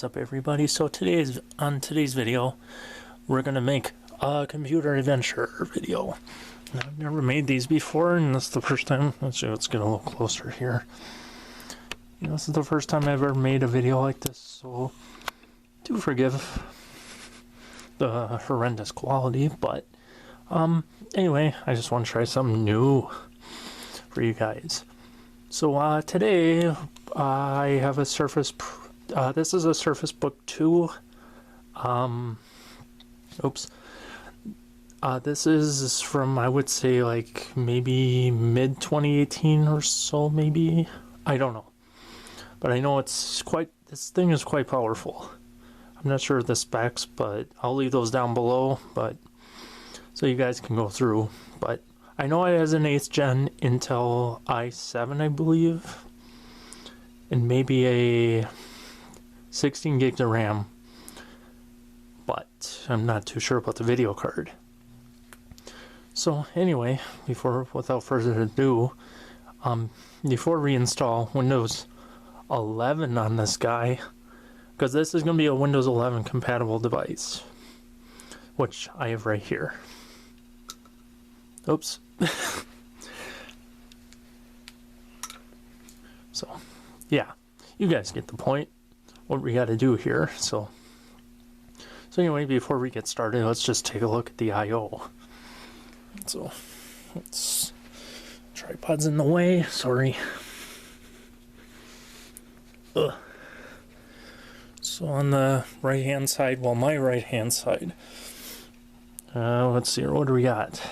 What's up, everybody? So on today's video, we're gonna make a computer adventure video. Now, I've never made these before, and this is the first time. Let's get a little closer here. This is the first time I've ever made a video like this, so do forgive the horrendous quality. But anyway, I just want to try something new for you guys. So today I have a Surface. This is a Surface Book 2. This is from, I would say, like maybe mid 2018 or so, maybe. I don't know, but I know this thing is quite powerful. I'm not sure of the specs, but I'll leave those down below, but so you guys can go through. But I know it has an 8th gen Intel i7, I believe, and maybe a 16 gigs of RAM, but I'm not too sure about the video card. So anyway, without further ado, before we install Windows 11 on this guy, because this is going to be a Windows 11 compatible device, which I have right here. Oops. So yeah, you guys get the point. What we got to do here. So anyway, before we get started, let's just take a look at the I/O. So tripod's in the way. Sorry. So on the right hand side, my right hand side. Let's see here. What do we got?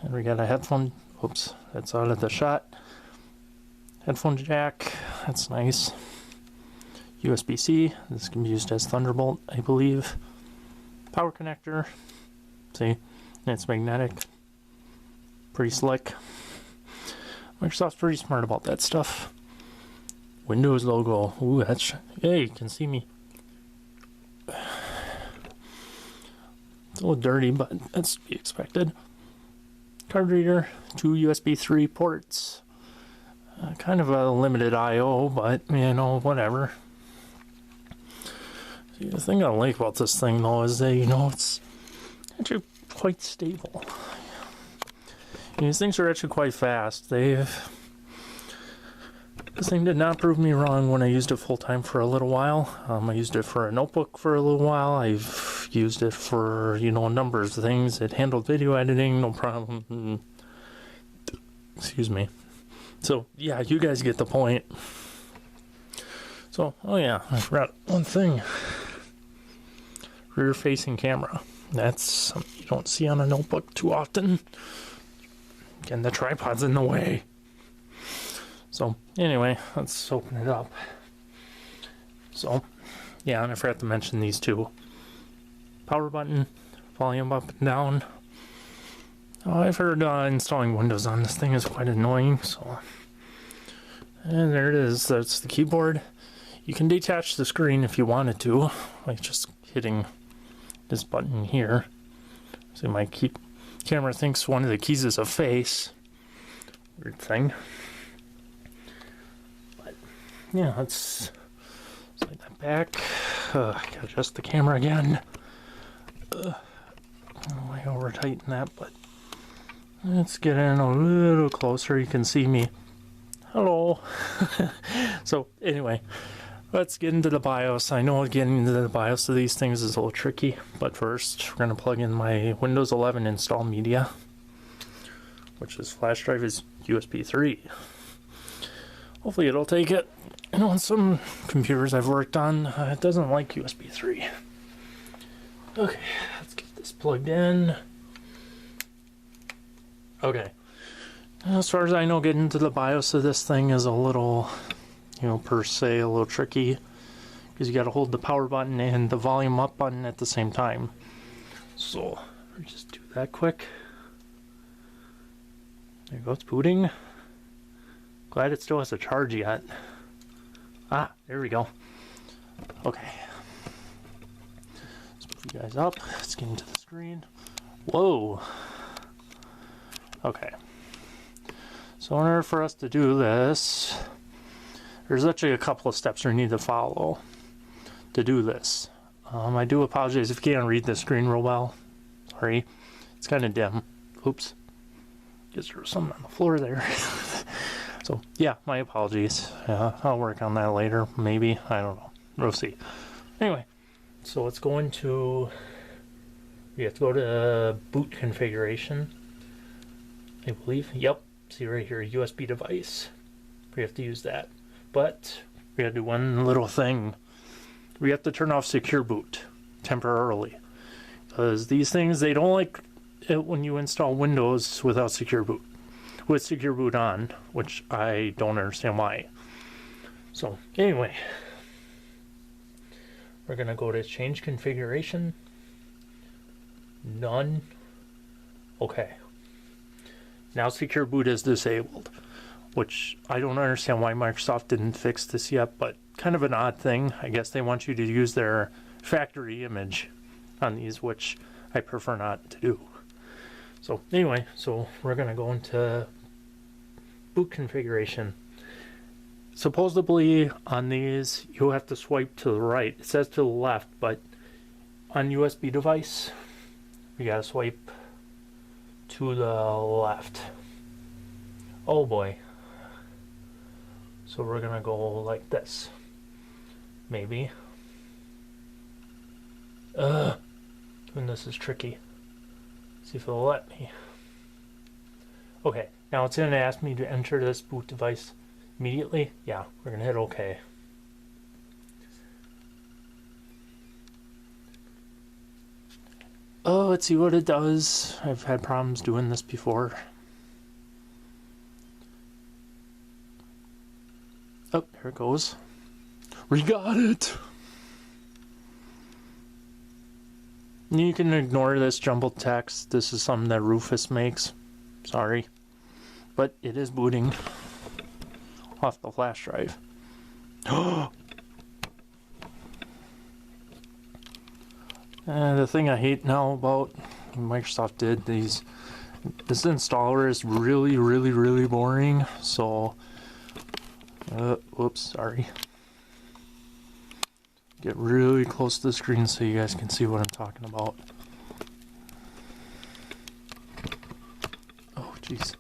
And we got a headphone. Oops, that's out of the shot. Headphone jack. That's nice. USB-C, this can be used as Thunderbolt, I believe. Power connector, see, it's magnetic. Pretty slick. Microsoft's pretty smart about that stuff. Windows logo, ooh, hey, you can see me. It's a little dirty, but that's to be expected. Card reader, 2 USB 3 ports. Kind of a limited I/O, but, whatever. The thing I like about this thing, though, is that, it's actually quite stable. These things are actually quite fast. This thing did not prove me wrong when I used it full-time for a little while. I used it for a notebook for a little while. I've used it for, a number of things. It handled video editing, no problem. Excuse me. So, yeah, you guys get the point. So, oh yeah, I forgot one thing. Rear-facing camera. That's something you don't see on a notebook too often. Again, the tripod's in the way. So, anyway, let's open it up. So, yeah, and I forgot to mention these two. Power button, volume up and down. I've heard installing Windows on this thing is quite annoying, so... And there it is, that's the keyboard. You can detach the screen if you wanted to, like just hitting this button here. So my camera thinks one of the keys is a face. Weird thing. But yeah, let's slide that back. I gotta adjust the camera again. I over tighten that, but let's get in a little closer. You can see me. Hello. So anyway, let's get into the BIOS. I know getting into the BIOS of these things is a little tricky, but first we're going to plug in my Windows 11 install media, which this flash drive is USB 3. Hopefully it'll take it. I know on some computers I've worked on, it doesn't like USB 3. Okay, let's get this plugged in. Okay. As far as I know, getting into the BIOS of this thing is a little, per se, a little tricky, because you got to hold the power button and the volume up button at the same time. So, I'll just do that quick. There you go, it's booting. Glad it still has a charge yet. Ah, there we go. Okay. Let's move you guys up. Let's get into the screen. Whoa. Okay. So in order for us to do this, there's actually a couple of steps we need to follow. to do this. I do apologize if you can't read the screen real well. Sorry, it's kind of dim. Oops. Guess there was something on the floor there. So, yeah, my apologies. I'll work on that later, maybe. I don't know. We'll see. Anyway, so let's go into... We have to go to boot configuration, I believe. Yep, see right here, USB device. We have to use that. But we have to do one little thing. We have to turn off secure boot temporarily. Because these things, they don't like it when you install Windows without secure boot. With secure boot on, which I don't understand why. So, anyway. We're going to go to change configuration. None. Okay. Now secure boot is disabled, which I don't understand why Microsoft didn't fix this yet, but kind of an odd thing. I guess they want you to use their factory image on these, which I prefer not to do. So anyway, so we're going to go into boot configuration. Supposedly on these, you have to swipe to the right. It says to the left, but on USB device, we gotta swipe to the left. Oh boy. So we're gonna go like this. Maybe. Doing this is tricky. See if it'll let me. Okay, now it's gonna ask me to enter this boot device immediately. Yeah, we're gonna hit OK. Oh, let's see what it does. I've had problems doing this before. Oh, there it goes. We got it! You can ignore this jumbled text. This is something that Rufus makes. Sorry. But it is booting off the flash drive. The thing I hate now about Microsoft did this installer is really boring. So, whoops, sorry. Get really close to the screen so you guys can see what I'm talking about. Oh, Jesus.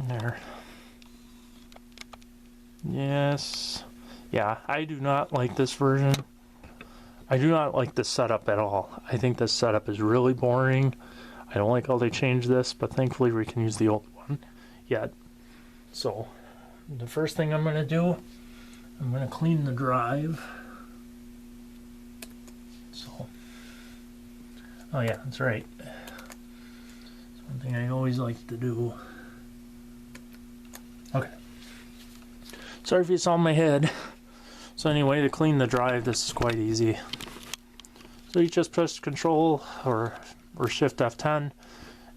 There. Yes. Yeah, I do not like this version. I do not like this setup at all. I think this setup is really boring. I don't like how they changed this, but thankfully we can use the old one yet. So, the first thing I'm going to do, I'm going to clean the drive. So, oh yeah, that's right. It's one thing I always like to do. Okay. Sorry if you saw my head. So anyway, to clean the drive, this is quite easy. So you just press Control or Shift F10.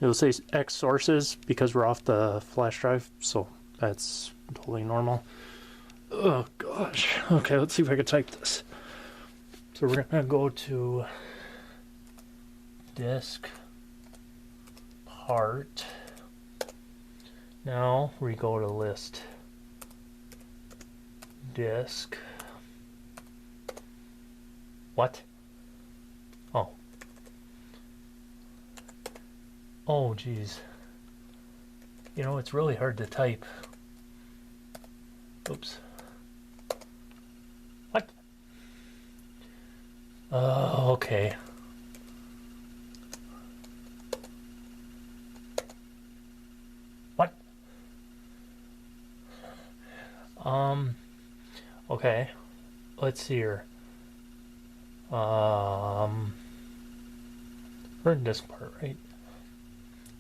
It will say X sources because we're off the flash drive, so that's totally normal. Oh gosh. Okay, let's see if I can type this. So we're gonna go to disk part. Now we go to list disk. What? Oh. Oh, geez. You know, it's really hard to type. Oops. What? Okay. What? Okay. Let's see here. We're in disk part, right?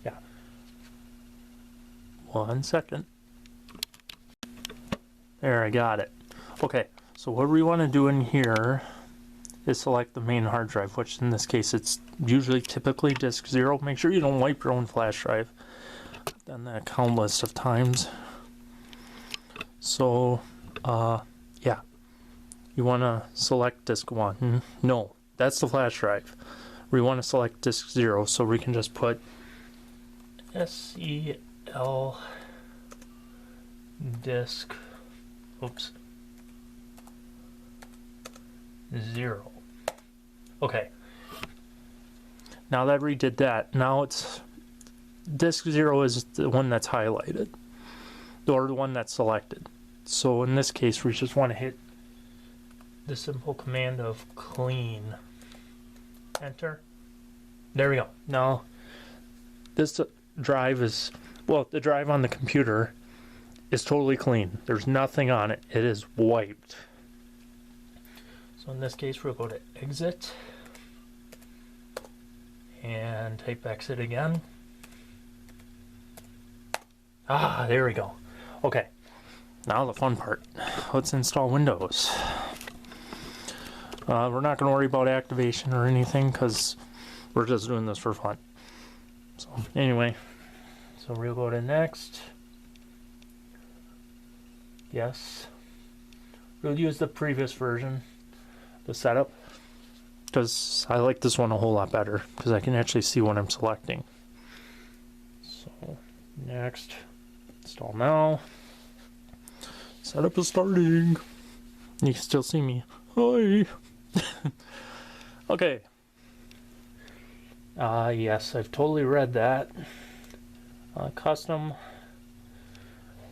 Yeah. 1 second. There, I got it. Okay, so what we want to do in here is select the main hard drive, which in this case it's usually typically disk 0. Make sure you don't wipe your own flash drive. I've done that countless of times. So, yeah. You want to select disk 1. No, that's the flash drive. We want to select disk 0, so we can just put SEL disk. Oops. 0. Okay. Now that I redid that, now it's disk 0 is the one that's highlighted, or the one that's selected. So in this case, we just want to hit the simple command of clean. Enter. There we go. Now, this drive is, well, the drive on the computer is totally clean. There's nothing on it. It is wiped. So in this case, we'll go to exit and type exit again. Ah, there we go. Okay, now the fun part. Let's install Windows. We're not going to worry about activation or anything because we're just doing this for fun. So anyway, so we'll go to next. Yes. We'll use the previous version, the setup, because I like this one a whole lot better because I can actually see what I'm selecting. So next, install now. Setup is starting. You can still see me. Hi. Okay. Yes, I've totally read that. Custom.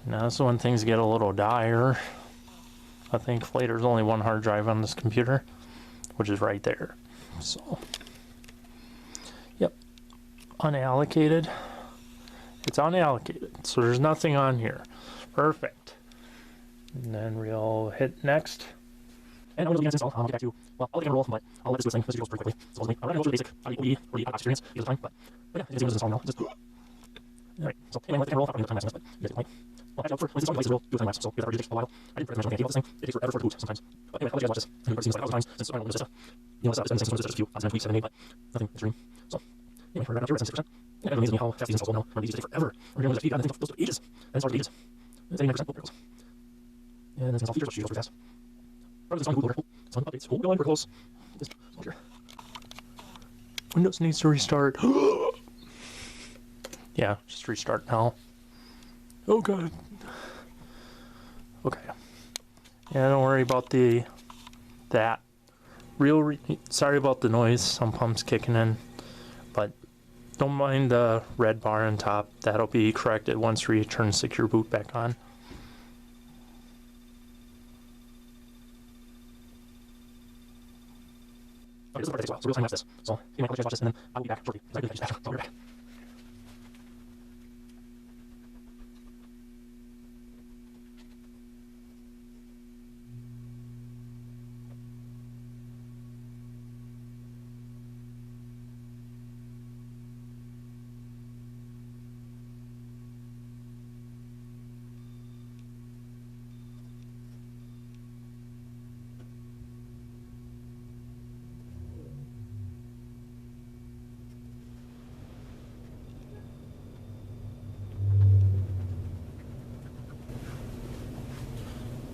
Now this is when things get a little dire. I think there's only one hard drive on this computer, which is right there. So, yep, unallocated. It's unallocated, so there's nothing on here. Perfect. And then we'll hit next. And I'll just install. I'll get back to, well, I'll let it roll, but I'll let this do its thing. This goes pretty quickly. Supposedly, I'm not going to go through the basic OE or the experience because of time, but yeah, you can see what this is installing now. Just, alright, so anyway, let it roll. I'm not going to time but you guys get the point. Well, actually, for when this devices will do a time lapse, so because that takes a while. I didn't recommend this thing. It takes forever for it to boot sometimes. But anyway, I'll let you guys watch this. You've already seen this like 1,000 times since I don't know this stuff. You know, it's been just a few, odds and tweaks, 7 8, but nothing extreme. So, anyway, we're right up to 6%. Yeah, it amazes me how fast these installs go now. These take forever. We're doing this speed, and I think those took ages. And it started ages. And it's 89%. Oh, there it goes. And then it's install features, which goes pretty fast. It's on Google. It's on updates. Oh, we're close. Just here. Windows needs to restart. Yeah, just restart now. Oh god. Okay. Yeah, don't worry about that. Sorry about the noise. Some pumps kicking in, but don't mind the red bar on top. That'll be corrected once we turn secure boot back on. Okay, this is the part that takes a while, so we'll time lapse this. So, you might let you guys watch this, and then I will be back shortly. Because I really just I'll be back.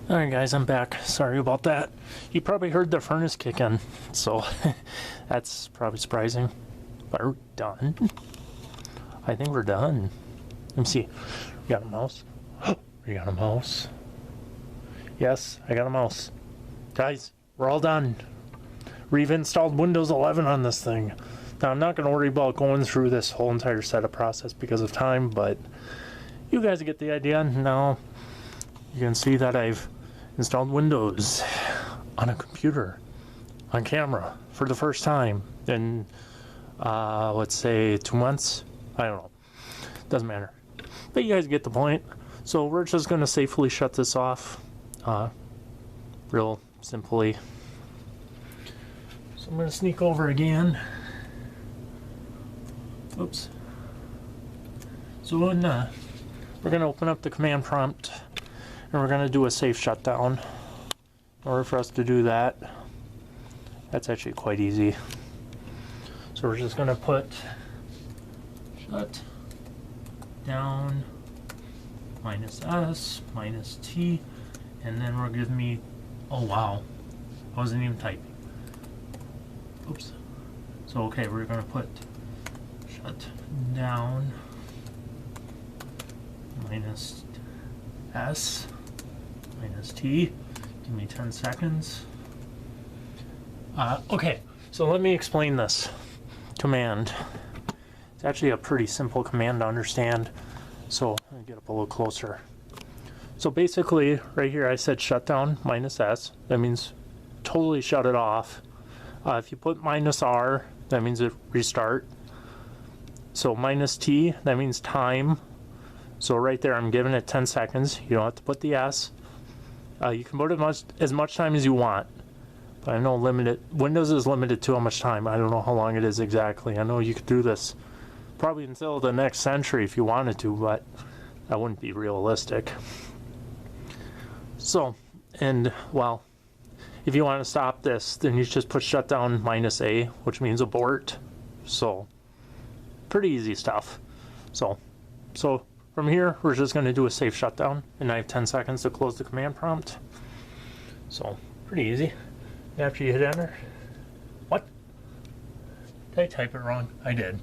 Alright guys, I'm back. Sorry about that. You probably heard the furnace kick in, so that's probably surprising. But we're done. I think we're done. Let me see. We got a mouse. We got a mouse. Yes, I got a mouse. Guys, we're all done. We've installed Windows 11 on this thing. Now, I'm not going to worry about going through this whole entire setup process because of time, but you guys get the idea. Now, you can see that I've installed Windows on a computer, on camera, for the first time in, let's say, 2 months. I don't know. Doesn't matter. But you guys get the point. So we're just going to safely shut this off, real simply. So I'm going to sneak over again. Oops. So we're going to open up the command prompt. And we're going to do a safe shutdown. In order for us to do that, that's actually quite easy. So we're just going to put shut down -S -T, and then we're giving me, oh wow, I wasn't even typing. Oops. So okay, we're going to put shut down -S -T. Give me 10 seconds. Okay, so let me explain this command. It's actually a pretty simple command to understand. So let me get up a little closer. So basically, right here I said shutdown -S. That means totally shut it off. If you put -R, that means it restart. So -T, that means time. So right there, I'm giving it 10 seconds. You don't have to put the S. You can put as much time as you want. But I know Windows is limited to how much time. I don't know how long it is exactly. I know you could do this probably until the next century if you wanted to, but that wouldn't be realistic. So, and well, if you want to stop this, then you just put shutdown -A, which means abort. So, pretty easy stuff. So from here, we're just going to do a safe shutdown, and I have 10 seconds to close the command prompt. So, pretty easy. After you hit enter. What? Did I type it wrong? I did.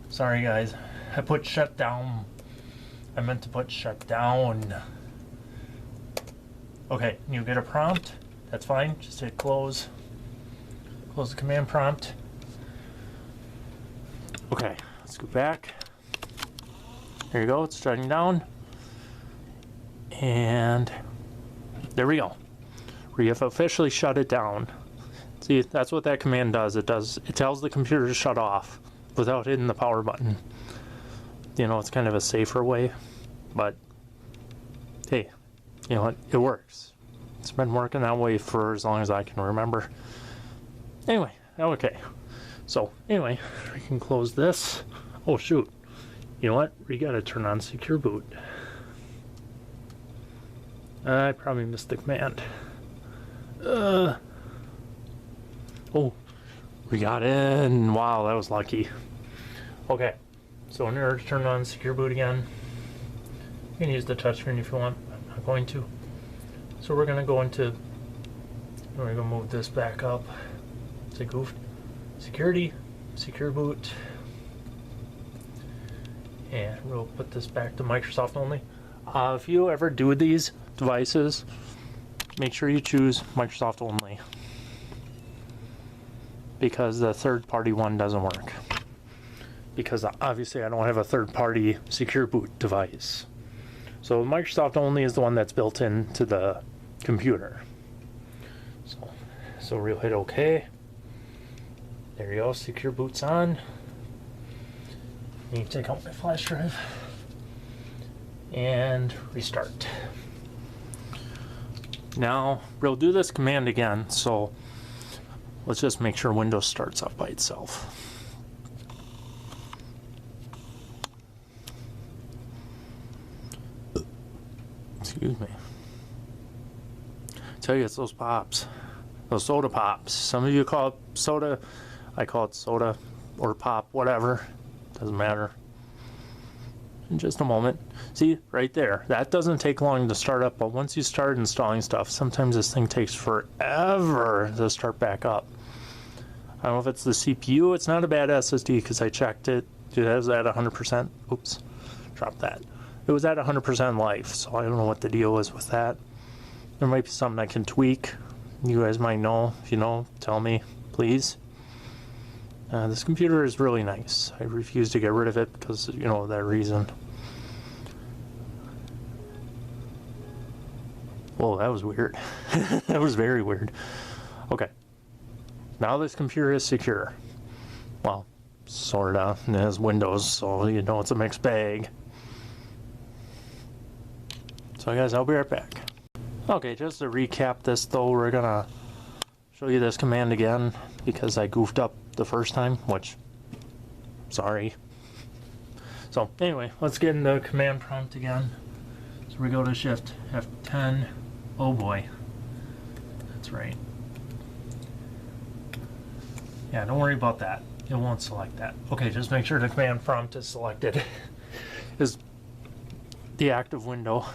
Sorry guys. I put shutdown. I meant to put shutdown. Okay, you get a prompt. That's fine. Just hit close. Close the command prompt. Okay, let's go back. There you go, it's shutting down. And there we go. We have officially shut it down. See, that's what that command does. It tells the computer to shut off without hitting the power button. You know, it's kind of a safer way, but hey, you know what? It works. It's been working that way for as long as I can remember. Anyway, okay. So anyway, we can close this. Oh shoot. You know what? We gotta turn on secure boot. I probably missed the command. Oh, we got in. Wow, that was lucky. Okay, so in order to turn on secure boot again, you can use the touchscreen if you want. I'm not going to. So we're gonna go into, we're gonna move this back up. It's a goof. Security, secure boot. And we'll put this back to Microsoft only. If you ever do these devices, make sure you choose Microsoft only, because the third-party one doesn't work. Because obviously I don't have a third-party secure boot device. So Microsoft only is the one that's built into the computer. So we'll hit OK. There you go, secure boot's on. Need to take out my flash drive and restart. Now we'll do this command again, so let's just make sure Windows starts up by itself. Excuse me. I tell you, it's those pops, those soda pops. Some of you call it soda, I call it soda or pop, whatever. Doesn't matter. In just a moment. See, right there. That doesn't take long to start up, but once you start installing stuff, sometimes this thing takes forever to start back up. I don't know if it's the CPU. It's not a bad SSD because I checked it. It was at 100%. Oops. Dropped that. It was at 100% life, so I don't know what the deal is with that. There might be something I can tweak. You guys might know. If you know, tell me, please. This computer is really nice. I refuse to get rid of it because, you know, that reason. Whoa, that was weird. That was very weird. Okay. Now this computer is secure. Well, sorta. It has Windows, so you know it's a mixed bag. So guys, I'll be right back. Okay, just to recap this though, we're gonna show you this command again because I goofed up the first time, which, sorry. So anyway, let's get in the command prompt again. So we go to Shift F10. Oh boy, that's right. Yeah, don't worry about that. It won't select that. Okay, just make sure the command prompt is selected. Is the active window.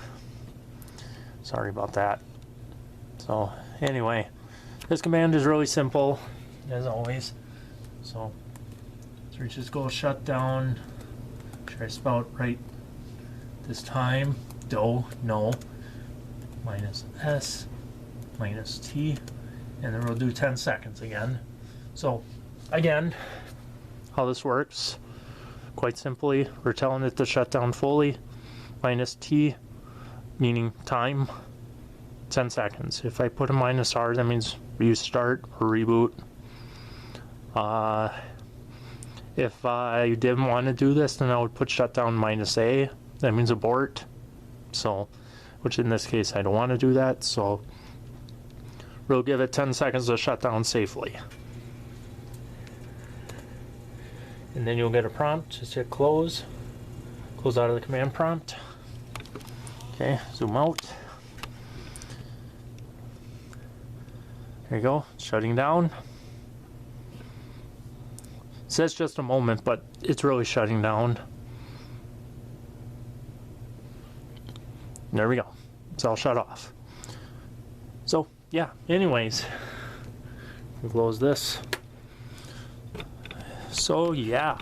Sorry about that. So anyway, this command is really simple, as always. So we just go shut down. Make sure I spell it right this time. No. -S, -T, and then we'll do 10 seconds again. So again, how this works, quite simply, we're telling it to shut down fully, minus T, meaning time, 10 seconds. If I put a minus R, that means restart or reboot. If I didn't want to do this, then I would put shutdown minus A, that means abort. So, which in this case I don't want to do that, so we'll give it 10 seconds to shut down safely. And then you'll get a prompt, just hit close out of the command prompt. Okay, zoom out. There you go, shutting down. It says just a moment, but it's really shutting down. There we go, it's all shut off. So yeah, anyways, we'll close this. So yeah,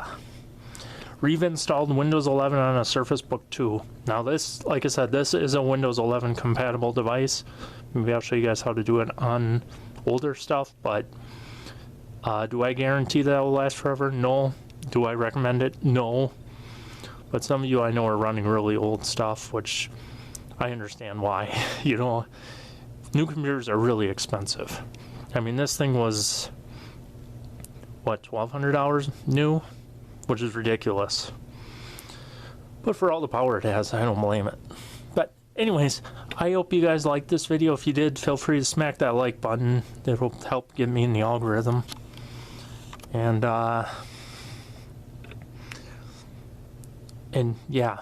we've installed Windows 11 on a Surface Book 2. Now this, like I said, this is a Windows 11 compatible device. Maybe I'll show you guys how to do it on older stuff, but do I guarantee that it will last forever? No. Do I recommend it? No. But some of you I know are running really old stuff, which I understand why. You know, new computers are really expensive. I mean, this thing was, what, $1,200 new? Which is ridiculous. But for all the power it has, I don't blame it. But anyways, I hope you guys liked this video. If you did, feel free to smack that like button. It'll help get me in the algorithm. And yeah,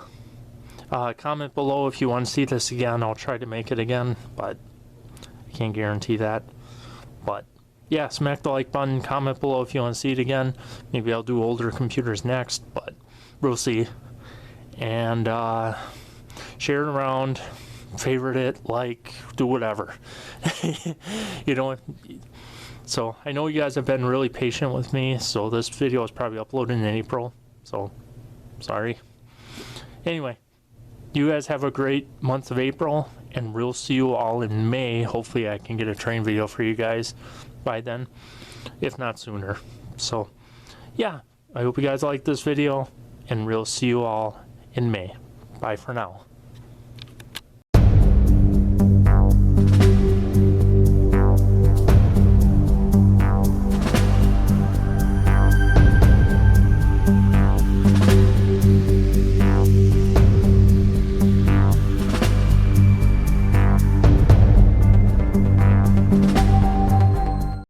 comment below if you want to see this again. I'll try to make it again, but I can't guarantee that. But yeah, smack the like button, comment below if you want to see it again. Maybe I'll do older computers next, but we'll see. And share it around, favorite it, like, do whatever. You know, so I know you guys have been really patient with me, so this video is probably uploaded in April, so sorry. Anyway, you guys have a great month of April, and we'll see you all in May. Hopefully I can get a train video for you guys by then, if not sooner. So yeah, I hope you guys like this video, and we'll see you all in May. Bye for now.